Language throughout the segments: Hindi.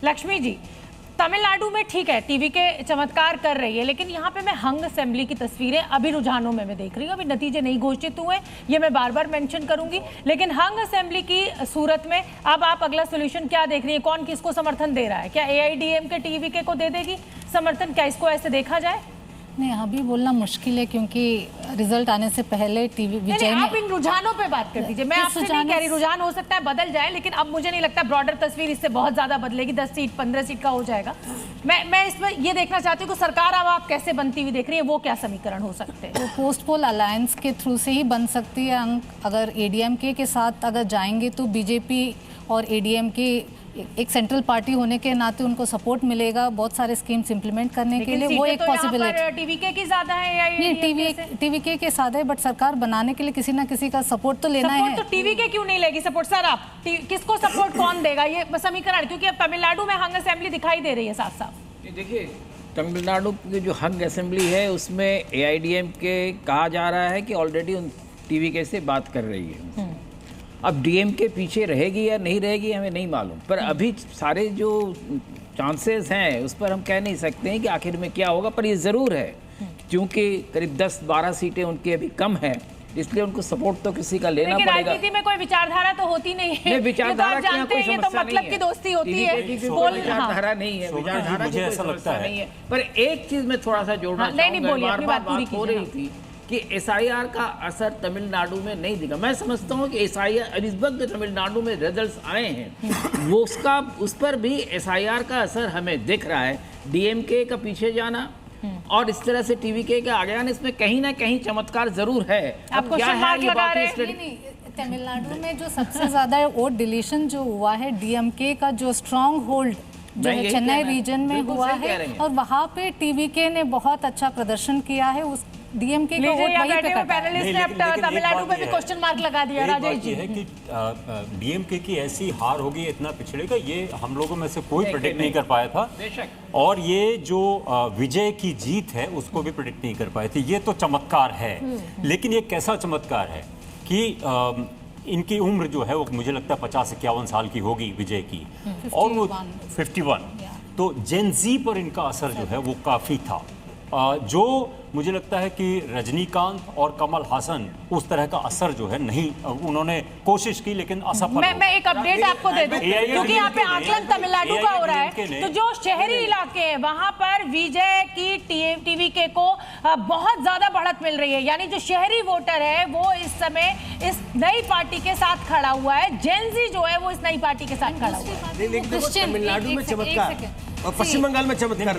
लक्ष्मी जी, तमिलनाडु में ठीक है टीवी के चमत्कार कर रही है, लेकिन यहाँ पे मैं हंग असेंबली की तस्वीरें अभी रुझानों में मैं देख रही हूँ। अभी नतीजे नहीं घोषित हुए, ये मैं बार बार मेंशन करूंगी, लेकिन हंग असेंबली की सूरत में अब आप अगला सोल्यूशन क्या देख रही है? कौन किसको समर्थन दे रहा है? क्या AIADMK TVK को दे देगी समर्थन? क्या इसको ऐसे देखा जाए? नहीं, अभी बोलना मुश्किल है क्योंकि रिजल्ट आने से पहले टीवी विजय आप इन रुझानों पे बात कर दीजिए। मैं आपसे नहीं कह रही रुझान हो सकता है बदल जाए, लेकिन अब मुझे नहीं लगता ब्रॉडर तस्वीर इससे बहुत ज्यादा बदलेगी। 10 सीट 15 सीट का हो जाएगा। मैं इसमें ये देखना चाहती हूँ कि सरकार अब आप कैसे बनती हुई देख रही है, वो क्या समीकरण हो सकते हैं? तो पोस्ट पोल अलायंस के थ्रू से ही बन सकती है अंक। अगर ADMK के साथ अगर जाएंगे तो बीजेपी और ADMK एक सेंट्रल पार्टी होने के नाते उनको सपोर्ट मिलेगा बहुत सारे स्कीम्स इंप्लीमेंट करने के लिए। वो एक पॉसिबिलिटी TVK की ज्यादा है या TVK के साथ है, बट सरकार बनाने के लिए किसी ना किसी का सपोर्ट तो लेना है। तो TVK क्यों नहीं लेगी सपोर्ट? सर आप किसको सपोर्ट कौन देगा ये समीकरण? क्योंकि अब तमिलनाडु में हंग असेंबली दिखाई दे रही है साफ साफ। देखिए, तमिलनाडु की जो हंग असेंबली है उसमें AIADMK कहा जा रहा है कि ऑलरेडी उन TVK से बात कर रही है। अब DMK पीछे रहेगी या नहीं रहेगी हमें नहीं मालूम, पर अभी सारे जो चांसेस हैं उस पर हम कह नहीं सकते हैं कि आखिर में क्या होगा। पर ये ज़रूर है क्योंकि करीब 10-12 सीटें उनकी अभी कम है, इसलिए उनको सपोर्ट तो किसी का लेना पड़ेगा। राजनीति में कोई विचारधारा तो होती नहीं है। नहीं, विचारधारा तो जानते हैं, ये तो मतलब की दोस्ती होती है। विचारधारा नहीं है, विचारधारा मुझे ऐसा लगता नहीं है। पर एक चीज में थोड़ा सा जोड़ना चाहूंगा, बार-बार बात हो रही थी कि SIR का असर तमिलनाडु में नहीं दिखा। मैं समझता हूँ कि SIR इस वक्त तमिलनाडु में रिजल्ट्स आए हैं वो उस पर भी SIR का असर हमें दिख रहा है। DMK का पीछे जाना और इस तरह से TVK के आगे आने, इसमें कहीं ना कहीं चमत्कार जरूर है। आपको क्या है ये बात? तमिलनाडु में जो सबसे ज्यादा वोट डिलीशन जो हुआ है DMK का जो स्ट्रॉन्ग होल्ड जो है चेन्नई रीजन में हुआ है, और वहाँ पे TVK ने बहुत अच्छा प्रदर्शन किया है। उस DMK का वोट वहीं पे कटा है। तमिलनाडु पे भी क्वेश्चन मार्क लगा दिया राजेश जी। है कि DMK की ऐसी हार होगी, इतना पिछड़ेगा, ये हम लोगों में से कोई प्रेडिक्ट नहीं कर पाया था। और ये जो विजय की जीत है उसको भी प्रेडिक्ट नहीं कर पाए थे। ये तो चमत्कार है, लेकिन ये कैसा चमत्कार है कि इनकी उम्र जो है वो मुझे लगता है 50-51 साल की होगी विजय की, और वो 51। तो जेन Z पर इनका असर जो है वो काफ़ी था, जो मुझे लगता है कि रजनीकांत और कमल हासन उस तरह का असर जो है नहीं, उन्होंने कोशिश की लेकिन असफल। मैं एक अपडेट आपको दे दूं, क्योंकि यहाँ पे आकलन तमिलनाडु का हो रहा है। तो जो शहरी इलाके हैं वहां पर विजय की TVK को बहुत ज्यादा बढ़त मिल रही है। यानी जो शहरी वोटर है वो इस समय इस नई पार्टी के साथ खड़ा हुआ है। जेन Z जो है वो इस नई पार्टी के साथ खड़ा हुआ है। तमिलनाडु में चमत्कार और पश्चिम बंगाल में चमत्कार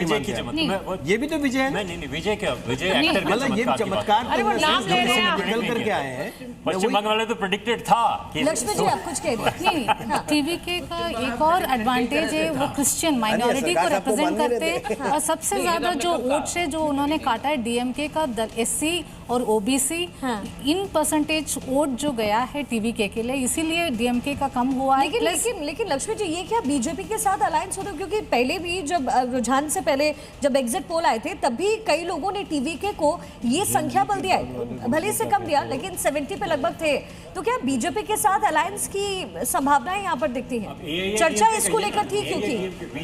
ये भी तो विजय है। नहीं, विजय क्या, विजय एक्टर का मतलब ये चमत्कार निकल करके आए हैं। पश्चिम बंगाल में तो प्रेडिक्टेड था कि लक्ष्मी जी आप कुछ कह रहे हैं। TVK का एक और एडवांटेज है, वो क्रिश्चियन माइनॉरिटी को रिप्रेजेंट करते हैं, और सबसे ज्यादा जो वोट से जो उन्होंने काटा है DMK का SC और OBC, इन परसेंटेज वोट जो गया है TVK के लिए, इसीलिए DMK का कम हुआ है। लेकिन लक्ष्मी जी, ये क्या बीजेपी के साथ अलायंस हो रहा है? क्योंकि पहले भी जब रुझान से पहले जब एग्जिट पोल आए थे तब भी कई लोगों ने TVK को ये संख्या बल दिया है, भले से कम दिया लेकिन 70 पे लगभग थे। तो क्या बीजेपी के साथ अलायंस की संभावनाएं यहाँ पर दिखती हैं? चर्चा इसको लेकर थी क्योंकि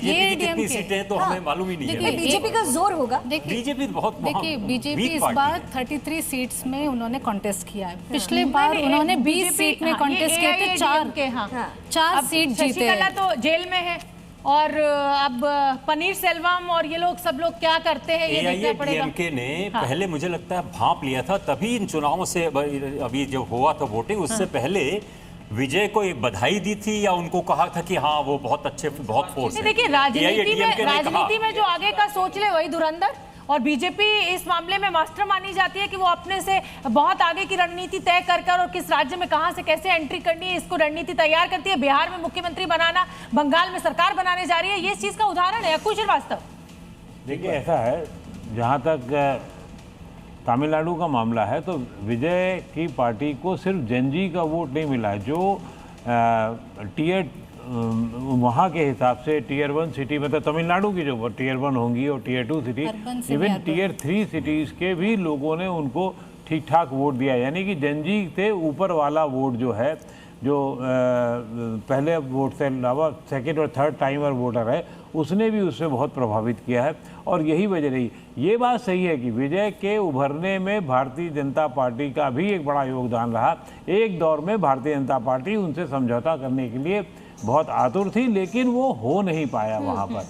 ये कितनी सीटें तो हमें मालूम ही नहीं है। बीजेपी का जोर होगा। बीजेपी बहुत, देखिए बीजेपी इस बार 33 सीट्स में उन्होंने कॉन्टेस्ट किया है। पिछले बार उन्होंने 20 सीट में कॉन्टेस्ट किए थे, 4 सीट जीते। तो जेल में है, और अब पनीर सेल्वम और ये लोग सब लोग क्या करते हैं ये देखना पड़ेगा। DMK ने पहले मुझे लगता है भांप लिया था, तभी इन चुनावों से अभी जो हुआ था वोटिंग, उससे पहले विजय को एक बधाई दी थी या उनको कहा था कि हाँ वो बहुत अच्छे, बहुत फोर्स है। देखिए राजनीति में जो आगे का सोच ले वही धुरंधर, और बीजेपी इस मामले में मास्टर मानी जाती है कि वो अपने से बहुत आगे की रणनीति तय कर और किस राज्य में कहां से कैसे एंट्री करनी है इसको रणनीति तैयार करती है। बिहार में मुख्यमंत्री बनाना, बंगाल में सरकार बनाने जा रही है, ये इस चीज का उदाहरण है। कुछ श्रीवास्तव, देखिए ऐसा है, जहां तक तमिलनाडु का मामला है तो विजय की पार्टी को सिर्फ जेन Z का वोट नहीं मिला है, जो वहाँ के हिसाब से टियर 1 सिटी, मतलब तमिलनाडु की जो टियर 1 होंगी और tier 2 city, even tier 3 cities के भी लोगों ने उनको ठीक ठाक वोट दिया। यानी कि जेन Z से ऊपर वाला वोट जो है जो पहले वोट से अलावा सेकेंड और थर्ड टाइमर वोटर है, उसने भी उससे बहुत प्रभावित किया है और यही वजह रही। ये बात सही है कि विजय के उभरने में भारतीय जनता पार्टी का भी एक बड़ा योगदान रहा। एक दौर में भारतीय जनता पार्टी उनसे समझौता करने के लिए बहुत आतुर थी, लेकिन वो हो नहीं पाया। वहाँ पर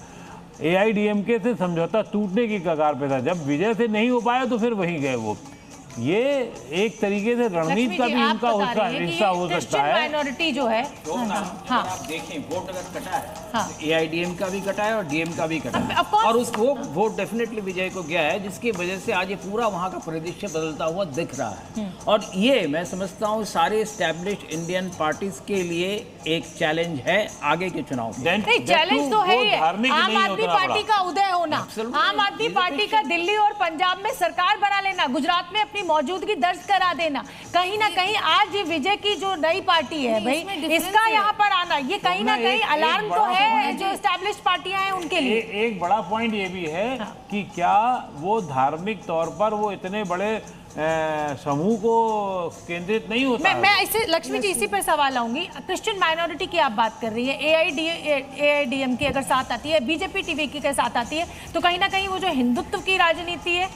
AIDMK से समझौता टूटने की कगार पे था। जब विजय से नहीं हो पाया तो फिर वहीं गए वो। ये एक तरीके से रणनीति का भी उनका हिस्सा हो सकता है। माइनॉरिटी जो है, हाँ, आप देखें वोट अगर कटा है, हाँ, AIDM का भी कटा है और DM का भी कटा है, और उस वोट डेफिनेटली विजय को गया है, जिसकी वजह से आज ये पूरा वहाँ का परिदृश्य बदलता हुआ दिख रहा है। और ये मैं समझता हूँ सारे एस्टैब्लिश्ड इंडियन पार्टीज के लिए एक चैलेंज है आगे के चुनाव। चैलेंज तो है आम आदमी पार्टी का उदय होना, आम आदमी पार्टी का दिल्ली और पंजाब में सरकार बना लेना, गुजरात में अपनी मौजूदगी दर्ज करा देना। कहीं ना कहीं आज ये विजय की जो नई पार्टी है भाई, इसका यहाँ पर आना ये कहीं ना कहीं अलार्म तो है जो एस्टैब्लिश्ड पार्टियां हैं उनके लिए। एक बड़ा पॉइंट ये भी है कि क्या वो धार्मिक तौर पर वो इतने बड़े समूह को केंद्रित नहीं होता। मैं इसे लक्ष्मी जी इसी पर सवाल आऊंगी। क्रिश्चियन माइनॉरिटी की आप बात कर रही है, AIDMK अगर साथ आती है, BJP TVK के साथ आती है, तो कहीं ना कहीं वो जो हिंदुत्व की राजनीति है